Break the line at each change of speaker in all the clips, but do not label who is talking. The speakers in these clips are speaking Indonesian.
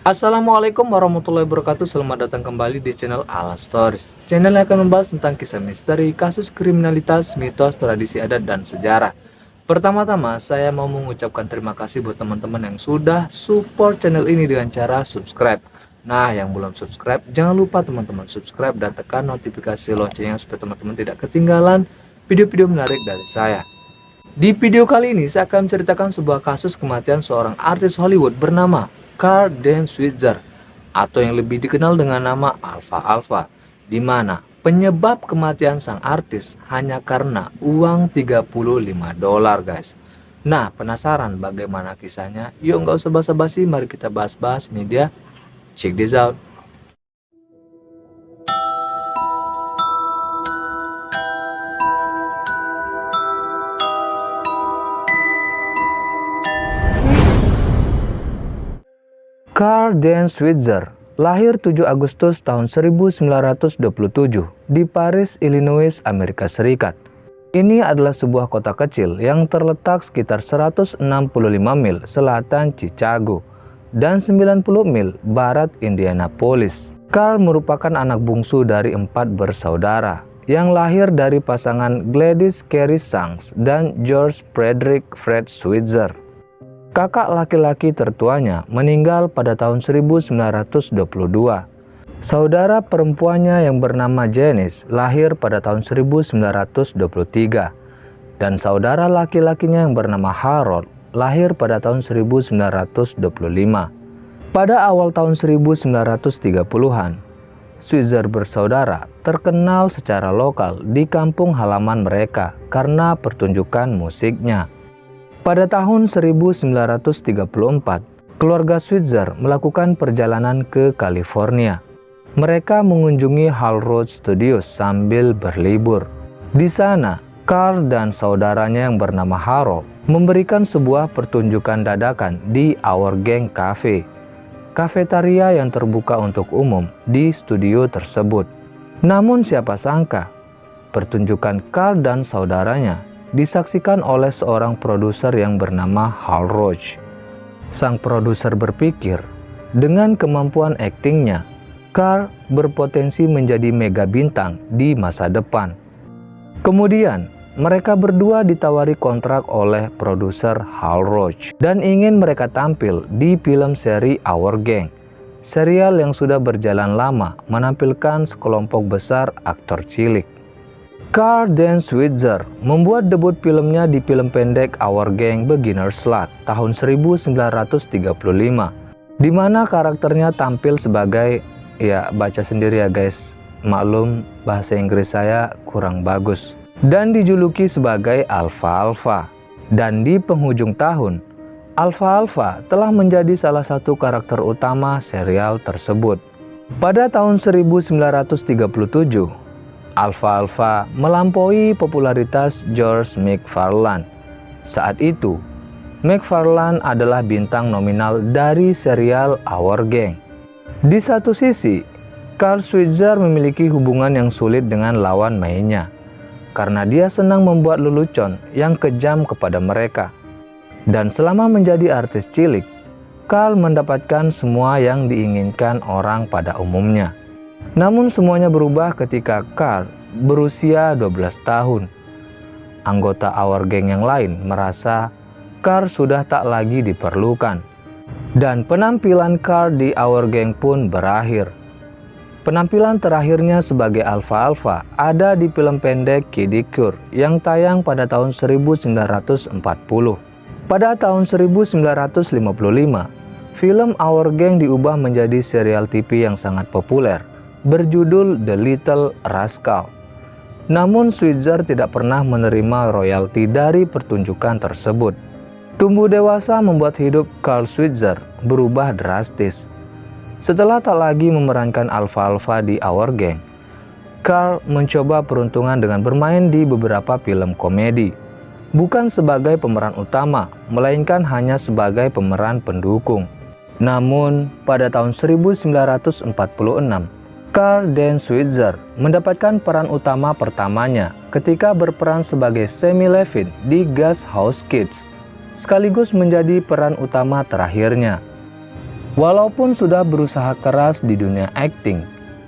Assalamualaikum warahmatullahi wabarakatuh. Selamat datang kembali di channel Ala Stories. Channel yang akan membahas tentang kisah misteri, kasus kriminalitas, mitos, tradisi adat, dan sejarah. Pertama-tama saya mau mengucapkan terima kasih buat teman-teman yang sudah support channel ini dengan cara subscribe. Nah, yang belum subscribe, jangan lupa teman-teman subscribe dan tekan notifikasi loncengnya supaya teman-teman tidak ketinggalan video-video menarik dari saya. Di video kali ini saya akan menceritakan sebuah kasus kematian seorang artis Hollywood bernama Carl Dan Switzer, atau yang lebih dikenal dengan nama Alfa Alfa, di mana penyebab kematian sang artis hanya karena uang $35, guys. Nah, penasaran bagaimana kisahnya? Yuk, nggak usah basa-basi, mari kita bahas-bahas. Ini dia, check this out. Carl Dan Switzer lahir 7 Agustus tahun 1927 di Paris, Illinois, Amerika Serikat. Ini adalah sebuah kota kecil yang terletak sekitar 165 mil selatan Chicago dan 90 mil barat Indianapolis. Carl merupakan anak bungsu dari 4 bersaudara yang lahir dari pasangan Gladys Carey Shanks dan George Frederick Fred Switzer. Kakak laki-laki tertuanya meninggal pada tahun 1922. Saudara perempuannya yang bernama Janice lahir pada tahun 1923 dan saudara laki-lakinya yang bernama Harold lahir pada tahun 1925. Pada awal tahun 1930-an, Switzer bersaudara terkenal secara lokal di kampung halaman mereka karena pertunjukan musiknya. Pada tahun 1934, keluarga Switzer melakukan perjalanan ke California. Mereka mengunjungi Hall Road Studios sambil berlibur. Di sana, Carl dan saudaranya yang bernama Harold memberikan sebuah pertunjukan dadakan di Our Gang Cafe, kafetaria yang terbuka untuk umum di studio tersebut. Namun siapa sangka, pertunjukan Carl dan saudaranya disaksikan oleh seorang produser yang bernama Hal Roach. Sang produser berpikir, dengan kemampuan aktingnya, Carl berpotensi menjadi mega bintang di masa depan. Kemudian, mereka berdua ditawari kontrak oleh produser Hal Roach dan ingin mereka tampil di film seri Our Gang, serial yang sudah berjalan lama menampilkan sekelompok besar aktor cilik. Carl Dan Switzer membuat debut filmnya di film pendek Our Gang Beginner's Luck tahun 1935, di mana karakternya tampil sebagai, ya baca sendiri ya guys, maklum bahasa Inggris saya kurang bagus, dan dijuluki sebagai Alfa Alfa. Dan di penghujung tahun, Alfa Alfa telah menjadi salah satu karakter utama serial tersebut. Pada tahun 1937, Alfa Alfa melampaui popularitas George McFarlane. Saat itu, McFarlane adalah bintang nominal dari serial Our Gang. Di satu sisi, Carl Switzer memiliki hubungan yang sulit dengan lawan mainnya, karena dia senang membuat lelucon yang kejam kepada mereka. Dan selama menjadi artis cilik, Carl mendapatkan semua yang diinginkan orang pada umumnya. Namun semuanya berubah ketika Carl berusia 12 tahun. Anggota Our Gang yang lain merasa Carl sudah tak lagi diperlukan. Dan penampilan Carl di Our Gang pun berakhir. Penampilan terakhirnya sebagai Alfa Alfa ada di film pendek Kiddie Cure yang tayang pada tahun 1940. Pada tahun 1955, film Our Gang diubah menjadi serial TV yang sangat populer berjudul The Little Rascal. Namun Switzer tidak pernah menerima royalti dari pertunjukan tersebut. Tumbuh dewasa membuat hidup Carl Switzer berubah drastis. Setelah tak lagi memerankan Alfa Alfa di Our Gang, Carl mencoba peruntungan dengan bermain di beberapa film komedi, bukan sebagai pemeran utama, melainkan hanya sebagai pemeran pendukung. Namun pada tahun 1946, Carl Dan Switzer mendapatkan peran utama pertamanya ketika berperan sebagai Sammy Levin di Gas House Kids, sekaligus menjadi peran utama terakhirnya. Walaupun sudah berusaha keras di dunia akting,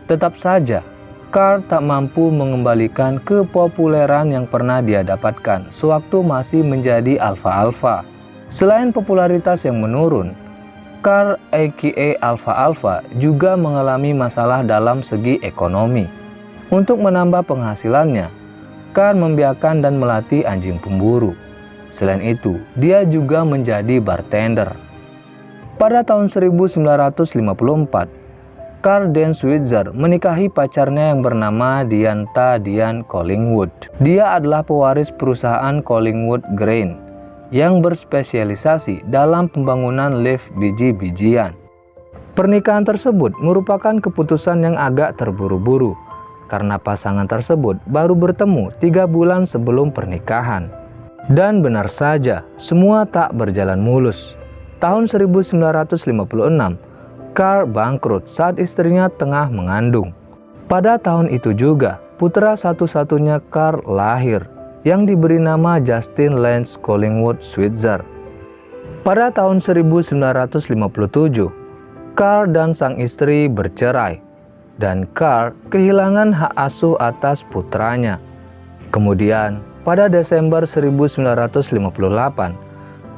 tetap saja Carl tak mampu mengembalikan kepopuleran yang pernah dia dapatkan sewaktu masih menjadi alfa-alfa. Selain popularitas yang menurun, Carl aka Alfa-Alfa juga mengalami masalah dalam segi ekonomi. Untuk menambah penghasilannya, Carl membiarkan dan melatih anjing pemburu. Selain itu, dia juga menjadi bartender. Pada tahun 1954, Carl Dan Switzer menikahi pacarnya yang bernama Diantha Diane Collingwood. Dia adalah pewaris perusahaan Collingwood Grain yang berspesialisasi dalam pembangunan lift biji-bijian. Pernikahan tersebut merupakan keputusan yang agak terburu-buru karena pasangan tersebut baru bertemu 3 bulan sebelum pernikahan. Dan benar saja, semua tak berjalan mulus. Tahun 1956, Carl bangkrut saat istrinya tengah mengandung. Pada tahun itu juga, putra satu-satunya Carl lahir, yang diberi nama Justin Lance Collingwood Switzer. Pada tahun 1957, Carl dan sang istri bercerai, dan Carl kehilangan hak asuh atas putranya. Kemudian, pada Desember 1958,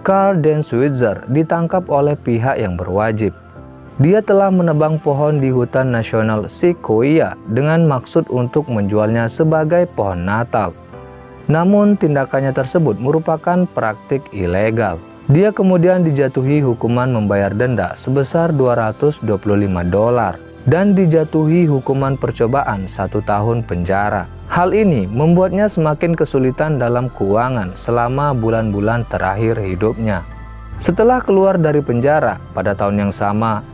Carl Dan Switzer ditangkap oleh pihak yang berwajib. Dia telah menebang pohon di hutan nasional Sequoia dengan maksud untuk menjualnya sebagai pohon Natal. Namun tindakannya tersebut merupakan praktik ilegal. Dia kemudian dijatuhi hukuman membayar denda sebesar $225 dan dijatuhi hukuman percobaan 1 tahun penjara. Hal ini membuatnya semakin kesulitan dalam keuangan selama bulan-bulan terakhir hidupnya. Setelah keluar dari penjara pada tahun yang sama,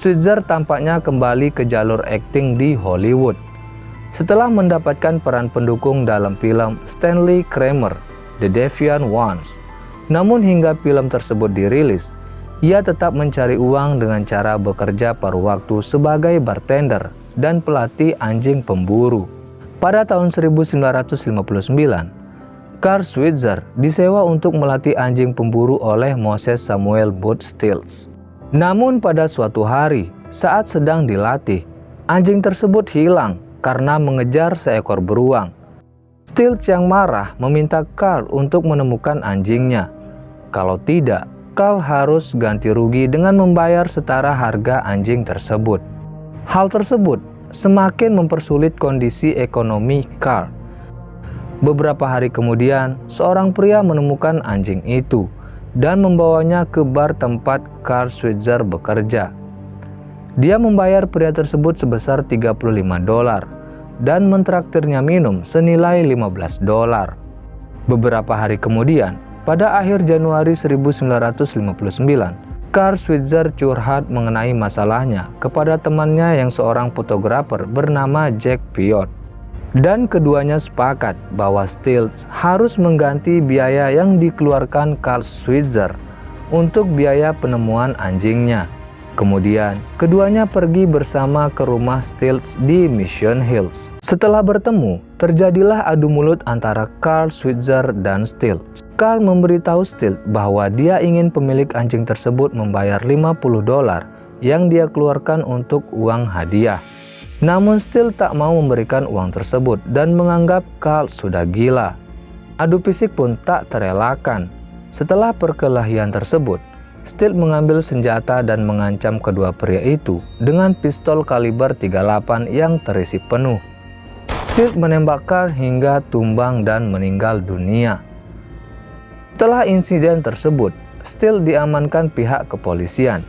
Switzer tampaknya kembali ke jalur akting di Hollywood. Setelah mendapatkan peran pendukung dalam film Stanley Kramer, The Deviant Ones. Namun hingga film tersebut dirilis, ia tetap mencari uang dengan cara bekerja paruh waktu sebagai bartender dan pelatih anjing pemburu. Pada tahun 1959, Carl Switzer disewa untuk melatih anjing pemburu oleh Moses Samuel Booth Stills. Namun pada suatu hari, saat sedang dilatih, anjing tersebut hilang karena mengejar seekor beruang. Stills yang marah meminta Carl untuk menemukan anjingnya. Kalau tidak, Carl harus ganti rugi dengan membayar setara harga anjing tersebut. Hal tersebut semakin mempersulit kondisi ekonomi Carl. Beberapa hari kemudian, seorang pria menemukan anjing itu dan membawanya ke bar tempat Carl Switzer bekerja. Dia membayar pria tersebut sebesar $35 dan mentraktirnya minum senilai $15. Beberapa hari kemudian, pada akhir Januari 1959, Carl Switzer curhat mengenai masalahnya kepada temannya yang seorang fotografer bernama Jack Piot. Dan keduanya sepakat bahwa Stills harus mengganti biaya yang dikeluarkan Carl Switzer untuk biaya penemuan anjingnya. Kemudian, keduanya pergi bersama ke rumah Stills di Mission Hills. Setelah bertemu, terjadilah adu mulut antara Carl Switzer dan Stills. Carl memberitahu Stills bahwa dia ingin pemilik anjing tersebut membayar $50 yang dia keluarkan untuk uang hadiah. Namun Stills tak mau memberikan uang tersebut dan menganggap Carl sudah gila. Adu fisik pun tak terelakkan. Setelah perkelahian tersebut, Stills mengambil senjata dan mengancam kedua pria itu dengan pistol kaliber 38 yang terisi penuh. Stills menembak Carl hingga tumbang dan meninggal dunia. Setelah insiden tersebut, Stills diamankan pihak kepolisian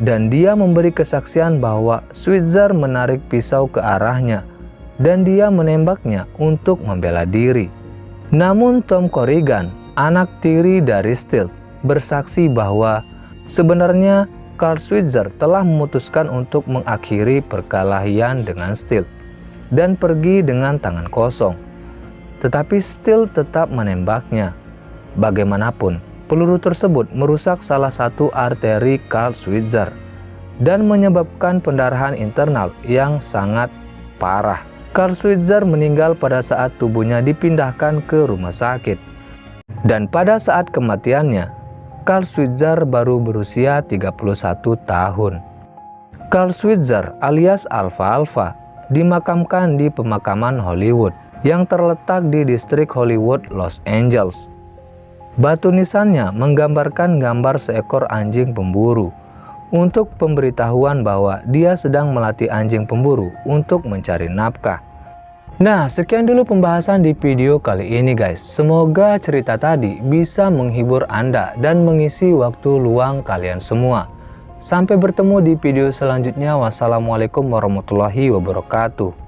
dan dia memberi kesaksian bahwa Switzer menarik pisau ke arahnya dan dia menembaknya untuk membela diri. Namun Tom Corrigan, anak tiri dari Stills, bersaksi bahwa sebenarnya Carl Switzer telah memutuskan untuk mengakhiri perkelahian dengan Stills dan pergi dengan tangan kosong. Tetapi Stills tetap menembaknya. Bagaimanapun, peluru tersebut merusak salah satu arteri Carl Switzer dan menyebabkan pendarahan internal yang sangat parah. Carl Switzer meninggal pada saat tubuhnya dipindahkan ke rumah sakit. Dan pada saat kematiannya, Carl Switzer baru berusia 31 tahun. Carl Switzer alias Alfa Alfa dimakamkan di pemakaman Hollywood yang terletak di distrik Hollywood, Los Angeles. Batu nisannya menggambarkan gambar seekor anjing pemburu untuk pemberitahuan bahwa dia sedang melatih anjing pemburu untuk mencari nafkah. Nah, sekian dulu pembahasan di video kali ini guys. Semoga cerita tadi bisa menghibur Anda dan mengisi waktu luang kalian semua. Sampai bertemu di video selanjutnya. Wassalamualaikum warahmatullahi wabarakatuh.